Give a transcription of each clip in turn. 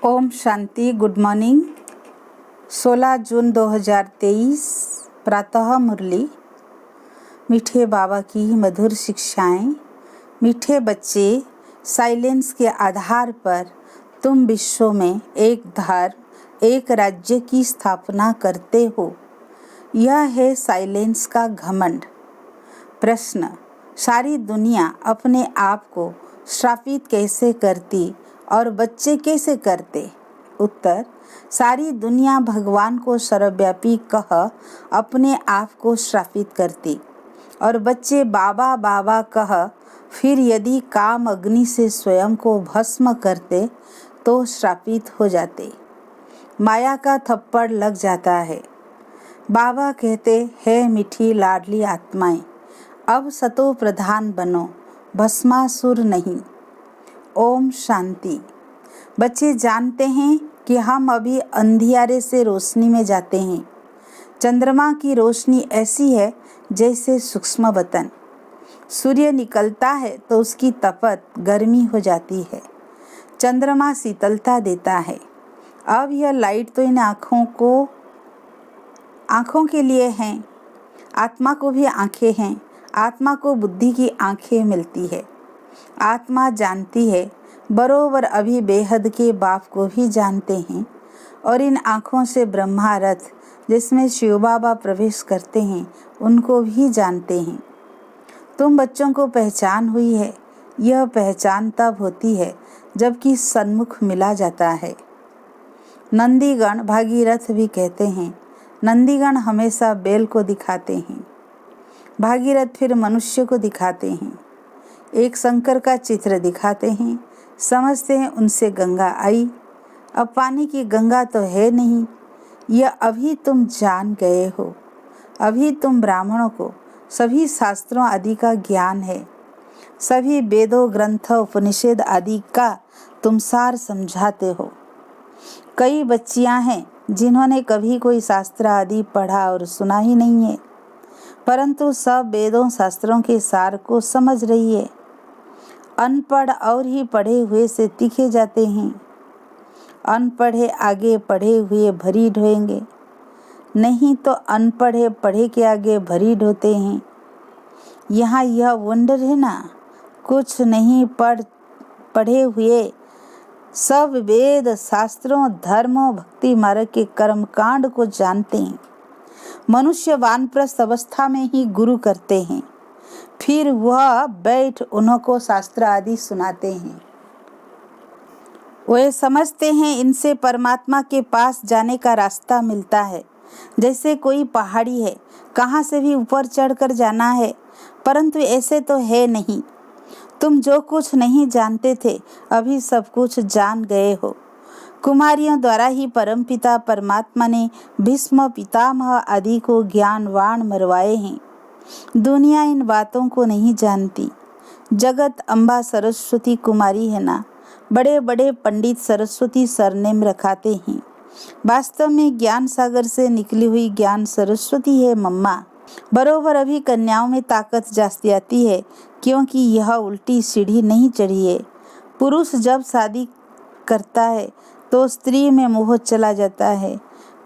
Om Shanti. Good morning. 16 जून 2023 प्रातः मुरली। मीठे बाबा की मधुर शिक्षाएं। मीठे बच्चे, साइलेंस के आधार पर तुम विश्व में एक धर्म, एक राज्य की स्थापना करते हो। यह है साइलेंस का घमंड। प्रश्न: सारी दुनिया अपने आप को श्रापित कैसे करती और बच्चे कैसे करते? उत्तर: सारी दुनिया भगवान को सर्वव्यापी कह अपने आप को श्रापित करती और बच्चे बाबा बाबा कह फिर यदि काम अग्नि से स्वयं को भस्म करते तो श्रापित हो जाते। माया का थप्पड़ लग जाता है। बाबा कहते हैं, मीठी लाडली आत्माएं, अब सतो प्रधान बनो, भस्मासुर नहीं। ओम शांति। बच्चे जानते हैं कि हम अभी अंधियारे से रोशनी में जाते हैं। चंद्रमा की रोशनी ऐसी है जैसे सूक्ष्म बतन। सूर्य निकलता है तो उसकी तपत गर्मी हो जाती है। चंद्रमा शीतलता देता है। अब यह लाइट तो इन आँखों के लिए है। आत्मा को भी आँखें हैं। आत्मा को बुद्धि की आँखें मिलती है। आत्मा जानती है, बरोबर अभी बेहद के बाप को भी जानते हैं और इन आँखों से ब्रह्मा रथ जिसमें शिव बाबा प्रवेश करते हैं उनको भी जानते हैं। तुम बच्चों को पहचान हुई है। यह पहचान तब होती है जबकि सन्मुख मिला जाता है। नंदीगण भागीरथ भी कहते हैं। नंदीगण हमेशा बैल को दिखाते हैं, भागीरथ फिर मनुष्य को दिखाते हैं। एक शंकर का चित्र दिखाते हैं, समझते हैं उनसे गंगा आई। अब पानी की गंगा तो है नहीं। यह अभी तुम जान गए हो। अभी तुम ब्राह्मणों को सभी शास्त्रों आदि का ज्ञान है। सभी वेदों, ग्रंथ, उपनिषद आदि का तुम सार समझाते हो। कई बच्चियां हैं जिन्होंने कभी कोई शास्त्र आदि पढ़ा और सुना ही नहीं है, परंतु सब वेदों शास्त्रों के सार को समझ रही है। अनपढ़ और ही पढ़े हुए से तीखे जाते हैं। अनपढ़े आगे पढ़े हुए भरी ढोएंगे, नहीं तो अनपढ़े पढ़े के आगे भरी ढोते हैं। यहाँ यह वंडर है ना, कुछ नहीं पढ़े हुए सब वेद शास्त्रों, धर्मों, भक्ति मार्ग के कर्मकांड को जानते हैं। मनुष्य वानप्रस्थ अवस्था में ही गुरु करते हैं, फिर वह बैठ उनको शास्त्र आदि सुनाते हैं। वे समझते हैं इनसे परमात्मा के पास जाने का रास्ता मिलता है। जैसे कोई पहाड़ी है, कहाँ से भी ऊपर चढ़कर जाना है, परंतु ऐसे तो है नहीं। तुम जो कुछ नहीं जानते थे अभी सब कुछ जान गए हो। कुमारियों द्वारा ही परमपिता परमात्मा ने भीष्म पितामह आदि को ज्ञानवान मरवाए हैं। दुनिया इन बातों को नहीं जानती। जगत अम्बा सरस्वती कुमारी है ना, बड़े बड़े पंडित सरस्वती सरनेम रखाते हैं। वास्तव में ज्ञान सागर से निकली हुई ज्ञान सरस्वती है मम्मा। बरोबर अभी कन्याओं में ताकत जास्ती आती है, क्योंकि यह उल्टी सीढ़ी नहीं चढ़ी है। पुरुष जब शादी करता है तो स्त्री में मोह चला जाता है।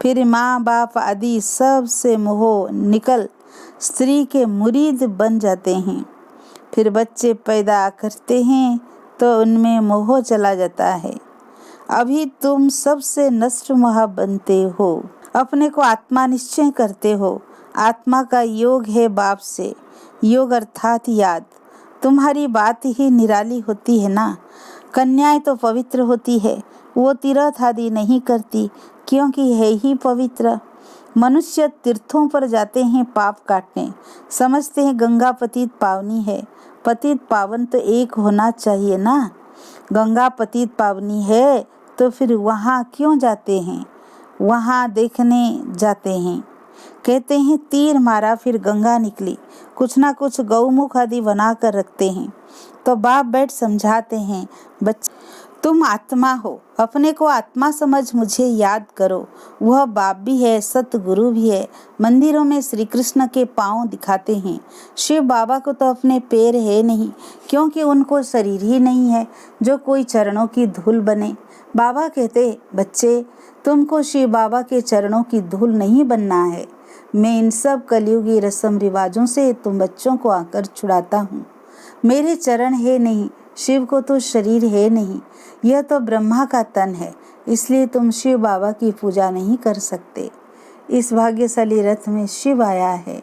फिर माँ बाप आदि सब से मोह निकल स्त्री के मुरीद बन जाते हैं। फिर बच्चे पैदा करते हैं तो उनमें मोह चला जाता है। अभी तुम सबसे नष्ट मोह बनते हो। अपने को आत्मा निश्चय करते हो। आत्मा का योग है बाप से। योग अर्थात याद। तुम्हारी बात ही निराली होती है ना। कन्याएं तो पवित्र होती है, वो तीर्थ आदि नहीं करती क्योंकि है ही पवित्र। मनुष्य तीर्थों पर जाते हैं पाप काटने, समझते हैं गंगा पतित पावनी है। पतित पावन तो एक होना चाहिए ना। गंगा पतित पावनी है तो फिर वहाँ क्यों जाते हैं? वहाँ देखने जाते हैं। कहते हैं तीर मारा फिर गंगा निकली। कुछ ना कुछ गौमुख आदि बना कर रखते हैं। तो बाप बैठ समझाते हैं, बच्चे तुम आत्मा हो, अपने को आत्मा समझ मुझे याद करो। वह बाप भी है, सतगुरु भी है। मंदिरों में श्री कृष्ण के पांव दिखाते हैं। शिव बाबा को तो अपने पैर है नहीं, क्योंकि उनको शरीर ही नहीं है जो कोई चरणों की धूल बने। बाबा कहते, बच्चे तुमको शिव बाबा के चरणों की धूल नहीं बनना है। मैं इन सब कलयुगी रस्म रिवाजों से तुम बच्चों को आकर छुड़ाता हूँ। मेरे चरण है नहीं, शिव को तो शरीर है नहीं, यह तो ब्रह्मा का तन है, इसलिए तुम शिव बाबा की पूजा नहीं कर सकते। इस भाग्यशाली रथ में शिव आया है।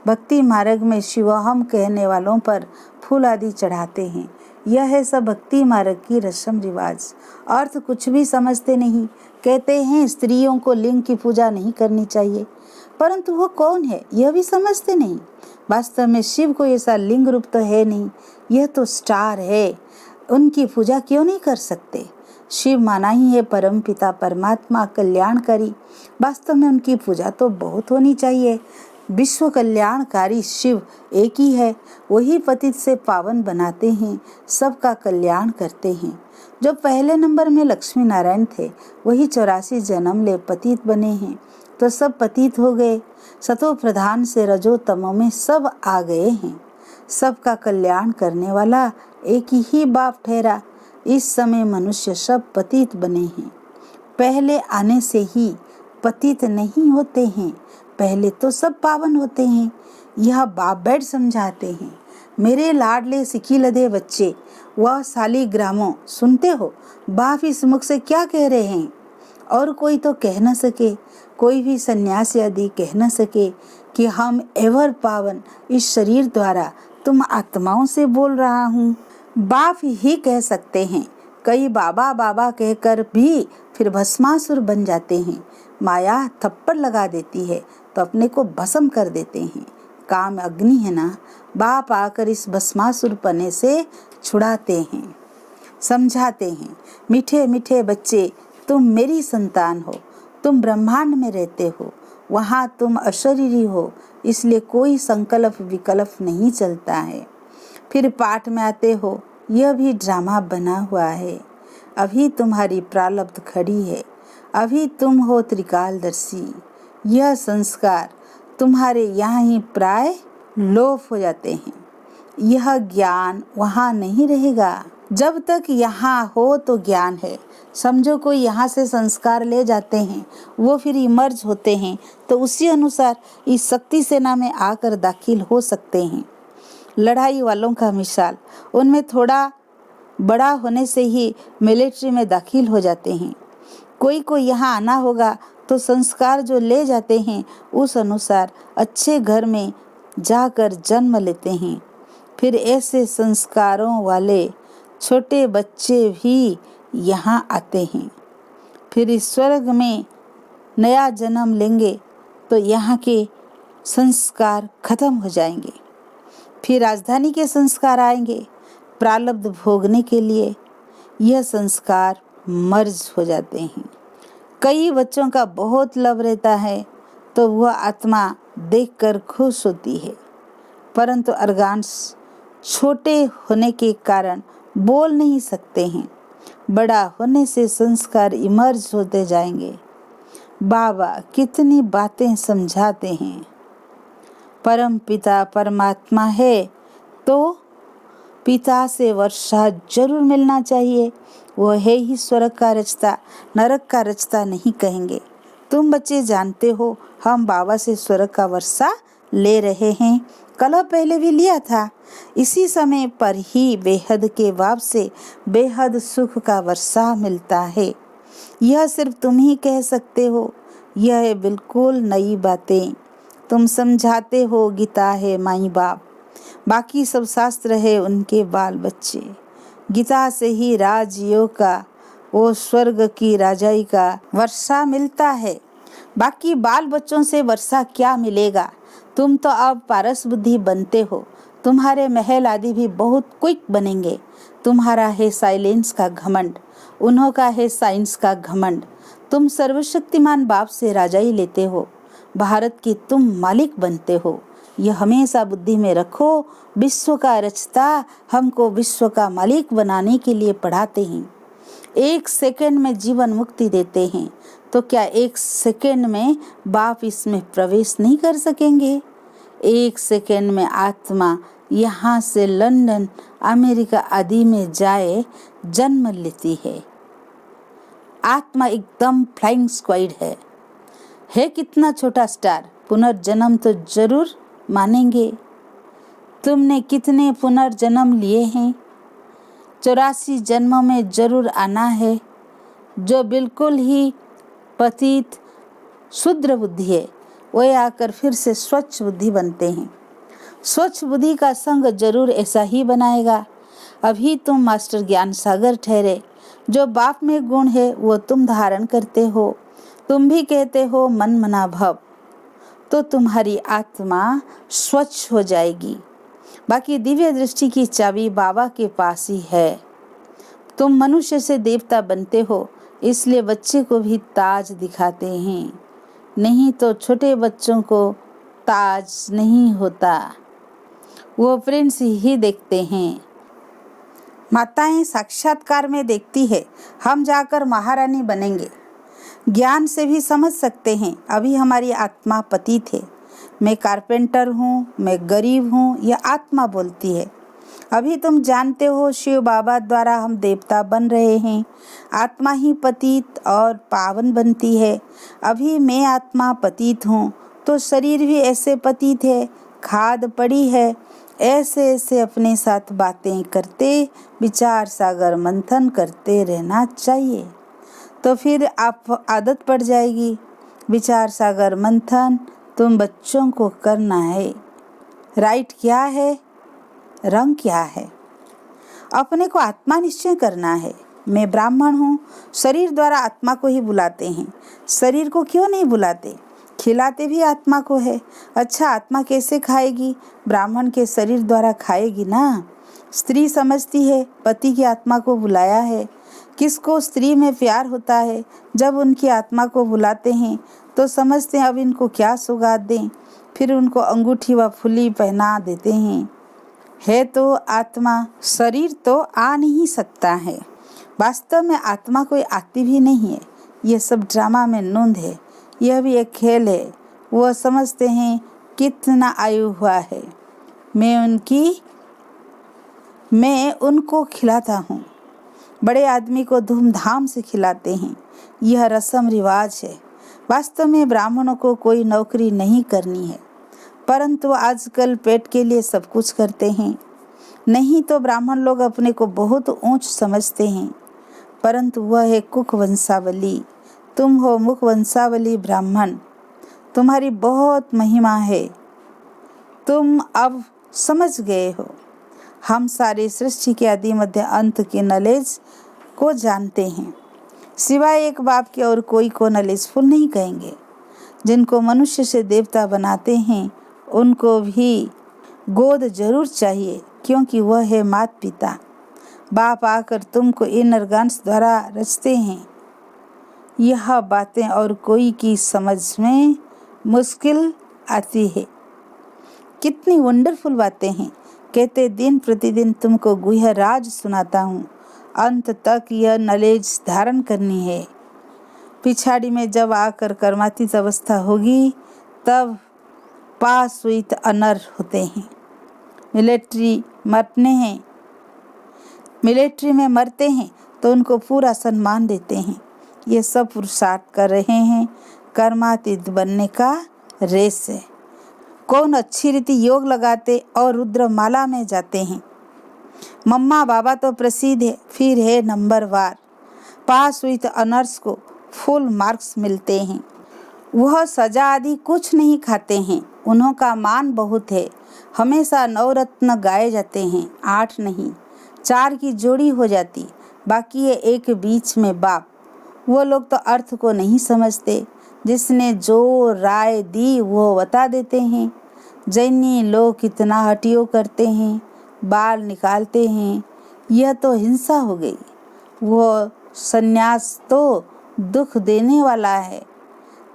भक्ति मार्ग में शिवोहम कहने वालों पर फूल आदि चढ़ाते हैं। यह है सब भक्ति मार्ग की रस्म रिवाज। अर्थ कुछ भी समझते नहीं। कहते हैं स्त्रियों को लिंग की पूजा नहीं करनी चाहिए, परंतु वो कौन है यह भी समझते नहीं। वास्तव में शिव को ऐसा लिंग रूप तो है नहीं, यह तो स्टार है। उनकी पूजा क्यों नहीं कर सकते? शिव माना ही है परम पिता परमात्मा कल्याणकारी। वास्तव में उनकी पूजा तो बहुत होनी चाहिए। विश्व कल्याणकारी शिव एक ही है। वही पतित से पावन बनाते हैं, सबका कल्याण करते हैं। जो पहले नंबर में लक्ष्मी नारायण थे, वही 84 जन्म ले पतित बने हैं, तो सब पतित हो गए। सतो प्रधान से रजो तमो में सब आ गए हैं। सबका कल्याण करने वाला एक ही बाप ठहरा। इस समय मनुष्य सब पतित बने हैं। पहले आने से ही पतित नहीं होते हैं, पहले तो सब पावन होते हैं। यह बाप बैठ समझाते हैं। मेरे लाडले सिखी लदे बच्चे, वह सालिग्रामों सुनते हो? बाप इस मुख से क्या कह रहे हैं? और कोई तो कह न सके, कोई भी सन्यासी आदि कह न सके कि हम एवर पावन इस शरीर द्वारा तुम आत्माओं से बोल रहा हूँ। बाप ही कह सकते हैं। कई बाबा बाबा कहकर भी फिर भस्मासुर बन जाते हैं। माया थप्पड़ लगा देती है तो अपने को भस्म कर देते हैं। काम अग्नि है ना, बाप आकर इस भस्मासुर पने से छुड़ाते हैं, समझाते हैं। मीठे मीठे बच्चे, तुम मेरी संतान हो, तुम ब्रह्मांड में रहते हो, वहाँ तुम अशरीरी हो, इसलिए कोई संकल्प विकल्प नहीं चलता है। फिर पाठ में आते हो, यह भी ड्रामा बना हुआ है। अभी तुम्हारी प्रारब्ध खड़ी है, अभी तुम हो त्रिकालदर्शी। यह संस्कार तुम्हारे यहाँ ही प्राय लोप हो जाते हैं। यह ज्ञान वहाँ नहीं रहेगा। जब तक यहाँ हो तो ज्ञान है। समझो कोई यहाँ से संस्कार ले जाते हैं, वो फिर इमर्ज होते हैं, तो उसी अनुसार इस शक्ति सेना में आकर दाखिल हो सकते हैं। लड़ाई वालों का मिसाल, उनमें थोड़ा बड़ा होने से ही मिलिट्री में दाखिल हो जाते हैं। कोई को यहाँ आना होगा तो संस्कार जो ले जाते हैं उस अनुसार अच्छे घर में जाकर जन्म लेते हैं। फिर ऐसे संस्कारों वाले छोटे बच्चे भी यहाँ आते हैं। फिर इस स्वर्ग में नया जन्म लेंगे तो यहाँ के संस्कार खत्म हो जाएंगे। फिर राजधानी के संस्कार आएंगे प्रारब्ध भोगने के लिए। यह संस्कार मर्ज हो जाते हैं। कई बच्चों का बहुत लव रहता है तो वह आत्मा देखकर खुश होती है, परंतु अर्गान्स छोटे होने के कारण बोल नहीं सकते हैं। बड़ा होने से संस्कार इमर्ज होते जाएंगे। बाबा कितनी बातें समझाते हैं। परम पिता परमात्मा है तो पिता से वर्षा जरूर मिलना चाहिए। वह है ही स्वर्ग का रचता, नरक का रचता नहीं कहेंगे। तुम बच्चे जानते हो हम बाबा से स्वर्ग का वर्षा ले रहे हैं, कल पहले भी लिया था। इसी समय पर ही बेहद के बाप से बेहद सुख का वर्षा मिलता है। यह सिर्फ तुम ही कह सकते हो। यह है बिल्कुल नई बातें। तुम समझाते हो गीता है माई बाप, बाकी सब शास्त्र है उनके बाल बच्चे। गीता से ही राजयोग का, वो स्वर्ग की राजाई का वर्षा मिलता है। बाकी बाल बच्चों से वर्षा क्या मिलेगा? तुम तो अब पारस बुद्धि बनते हो, तुम्हारे महल आदि भी बहुत क्विक बनेंगे। तुम्हारा है साइलेंस का घमंड, उन्हों का है साइंस का घमंड। तुम सर्वशक्तिमान बाप से राजाई लेते हो, भारत की तुम मालिक बनते हो। यह हमेशा बुद्धि में रखो। विश्व का रचता हमको विश्व का मालिक बनाने के लिए पढ़ाते हैं। 1 सेकंड में जीवन मुक्ति देते हैं, तो क्या 1 सेकंड में बाप इसमें प्रवेश नहीं कर सकेंगे? 1 सेकंड में आत्मा यहाँ से लंदन, अमेरिका आदि में जाए जन्म लेती है। आत्मा एकदम फ्लाइंग स्क्वाड है कितना छोटा स्टार। पुनर्जन्म तो जरूर मानेंगे। तुमने कितने पुनर्जन्म लिए हैं? 84 जन्मों में जरूर आना है। जो बिल्कुल ही पतित शुद्र बुद्धि है, वह आकर फिर से स्वच्छ बुद्धि बनते हैं। स्वच्छ बुद्धि का संग जरूर ऐसा ही बनाएगा। अभी तुम मास्टर ज्ञान सागर ठहरे। जो बाप में गुण है वो तुम धारण करते हो। तुम भी कहते हो मन मना भव, तो तुम्हारी आत्मा स्वच्छ हो जाएगी। बाकी दिव्य दृष्टि की चाबी बाबा के पास ही है। तुम मनुष्य से देवता बनते हो, इसलिए बच्चे को भी ताज दिखाते हैं, नहीं तो छोटे बच्चों को ताज नहीं होता, वो प्रिंस ही देखते हैं। माताएं साक्षात्कार में देखती है, हम जाकर महारानी बनेंगे। ज्ञान से भी समझ सकते हैं, अभी हमारी आत्मा पतित है। मैं कारपेंटर हूँ, मैं गरीब हूँ, यह आत्मा बोलती है। अभी तुम जानते हो शिव बाबा द्वारा हम देवता बन रहे हैं। आत्मा ही पतित और पावन बनती है। अभी मैं आत्मा पतित हूँ, तो शरीर भी ऐसे पतित है, खाद पड़ी है। ऐसे ऐसे अपने साथ बातें करते, विचार सागर मंथन करते रहना चाहिए, तो फिर आप आदत पड़ जाएगी। विचार सागर मंथन तुम बच्चों को करना है। राइट क्या है, रंग क्या है, अपने को आत्मा निश्चय करना है। मैं ब्राह्मण हूँ, शरीर द्वारा आत्मा को ही बुलाते हैं। शरीर को क्यों नहीं बुलाते? खिलाते भी आत्मा को है। अच्छा, आत्मा कैसे खाएगी? ब्राह्मण के शरीर द्वारा खाएगी ना। स्त्री समझती है पति की आत्मा को बुलाया है। किसको स्त्री में प्यार होता है, जब उनकी आत्मा को बुलाते हैं तो समझते हैं अब इनको क्या सौगात दें, फिर उनको अंगूठी व फुली पहना देते हैं। है तो आत्मा, शरीर तो आ नहीं सकता है। वास्तव में आत्मा कोई आती भी नहीं है। यह सब ड्रामा में नोंद है। यह भी एक खेल है। वह समझते हैं कितना आयु हुआ है, मैं उनको खिलाता हूँ। बड़े आदमी को धूमधाम से खिलाते हैं, यह रस्म रिवाज है। वास्तव में ब्राह्मणों को कोई नौकरी नहीं करनी है, परंतु आजकल पेट के लिए सब कुछ करते हैं। नहीं तो ब्राह्मण लोग अपने को बहुत ऊंच समझते हैं, परंतु वह है कुक वंशावली। तुम हो मुख वंशावली ब्राह्मण, तुम्हारी बहुत महिमा है। तुम अब समझ गए हो। हम सारे सृष्टि के आदि मध्य अंत के नॉलेज को जानते हैं। सिवाय एक बाप के और कोई को नॉलेजफुल नहीं कहेंगे। जिनको मनुष्य से देवता बनाते हैं उनको भी गोद जरूर चाहिए, क्योंकि वह है माता पिता। बाप आकर तुमको इन ऑर्गन्स द्वारा रचते हैं। यह बातें और कोई की समझ में मुश्किल आती है। कितनी वंडरफुल बातें हैं। कहते दिन प्रतिदिन तुमको गुह्य राज सुनाता हूँ। अंत तक यह नॉलेज धारण करनी है। पिछाड़ी में जब आकर कर्मातीत अवस्था होगी तब पास हुई अनर होते हैं। मिलिट्री में मरते हैं तो उनको पूरा सम्मान देते हैं। ये सब पुरुषार्थ कर रहे हैं। कर्मातीत बनने का रेस है। कौन अच्छी रीति योग लगाते और रुद्रमाला में जाते हैं। मम्मा बाबा तो प्रसिद्ध है, फिर है नंबरवार। पास हुई तो अनर्स को फुल मार्क्स मिलते हैं। वह सजा आदि कुछ नहीं खाते हैं। उन्हों का मान बहुत है। हमेशा 9 रत्न गाए जाते हैं, 8 नहीं, 4 की जोड़ी हो जाती। बाकी है एक बीच में बाप। वो लोग तो अर्थ को नहीं समझते। जिसने जो राय दी वो बता देते हैं। जैनी लोग कितना हटियो करते हैं, बाल निकालते हैं। यह तो हिंसा हो गई। वो सन्यास तो दुख देने वाला है।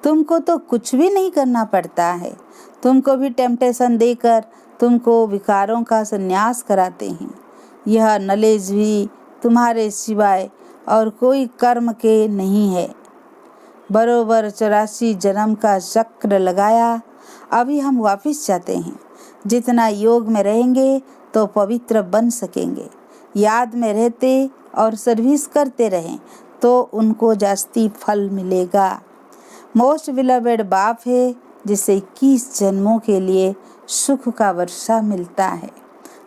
तुमको तो कुछ भी नहीं करना पड़ता है। तुमको भी टेम्पटेशन देकर तुमको विकारों का सन्यास कराते हैं। यह नॉलेज भी तुम्हारे सिवाय और कोई कर्म के नहीं है। बरोबर 84 जन्म का चक्र लगाया, अभी हम वापस जाते हैं। जितना योग में रहेंगे तो पवित्र बन सकेंगे। याद में रहते और सर्विस करते रहें तो उनको जास्ती फल मिलेगा। मोस्ट बिलवेड बाप है जिसे 21 जन्मों के लिए सुख का वर्षा मिलता है।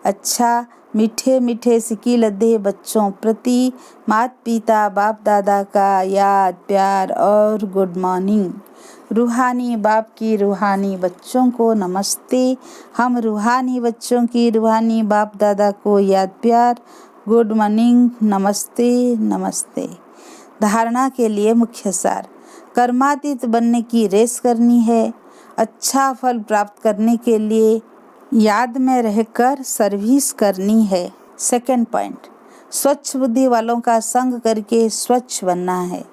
अच्छा, मीठे मीठे सिक्की लद्दे बच्चों प्रति माता पिता बाप दादा का याद प्यार और गुड मॉर्निंग। रूहानी बाप की रूहानी बच्चों को नमस्ते। हम रूहानी बच्चों की रूहानी बाप दादा को याद प्यार गुड मॉर्निंग नमस्ते नमस्ते। धारणा के लिए मुख्य सार, कर्मातीत बनने की रेस करनी है। अच्छा फल प्राप्त करने के लिए याद में रहकर सर्विस करनी है। सेकंड पॉइंट, स्वच्छ बुद्धि वालों का संग करके स्वच्छ बनना है।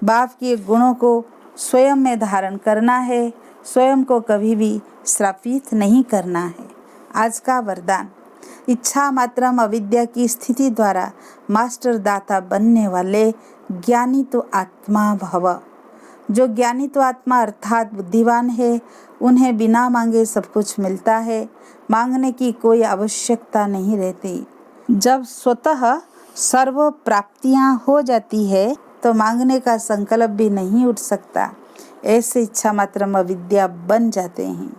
बाप के गुणों को स्वयं में धारण करना है। स्वयं को कभी भी श्रापित नहीं करना है। आज का वरदान, इच्छा मात्रम अविद्या की स्थिति द्वारा मास्टर दाता बनने वाले ज्ञानी तो आत्मा भव। जो ज्ञानी तो आत्मा अर्थात बुद्धिमान है, उन्हें बिना मांगे सब कुछ मिलता है। मांगने की कोई आवश्यकता नहीं रहती। जब स्वतः सर्व प्राप्तियां हो जाती है तो मांगने का संकल्प भी नहीं उठ सकता। ऐसे इच्छा मात्रम अविद्या बन जाते हैं।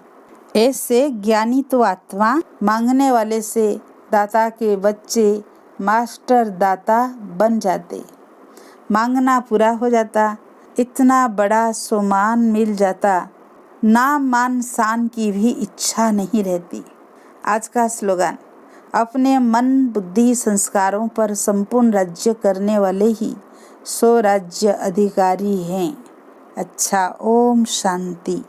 ऐसे ज्ञानी तो आत्मा मांगने वाले से दाता के बच्चे मास्टर दाता बन जाते। मांगना पूरा हो जाता, इतना बड़ा सम्मान मिल जाता, नाम मान शान की भी इच्छा नहीं रहती। आज का स्लोगन, अपने मन बुद्धि संस्कारों पर संपूर्ण राज्य करने वाले ही स्वराज्य अधिकारी हैं। अच्छा, ओम शांति।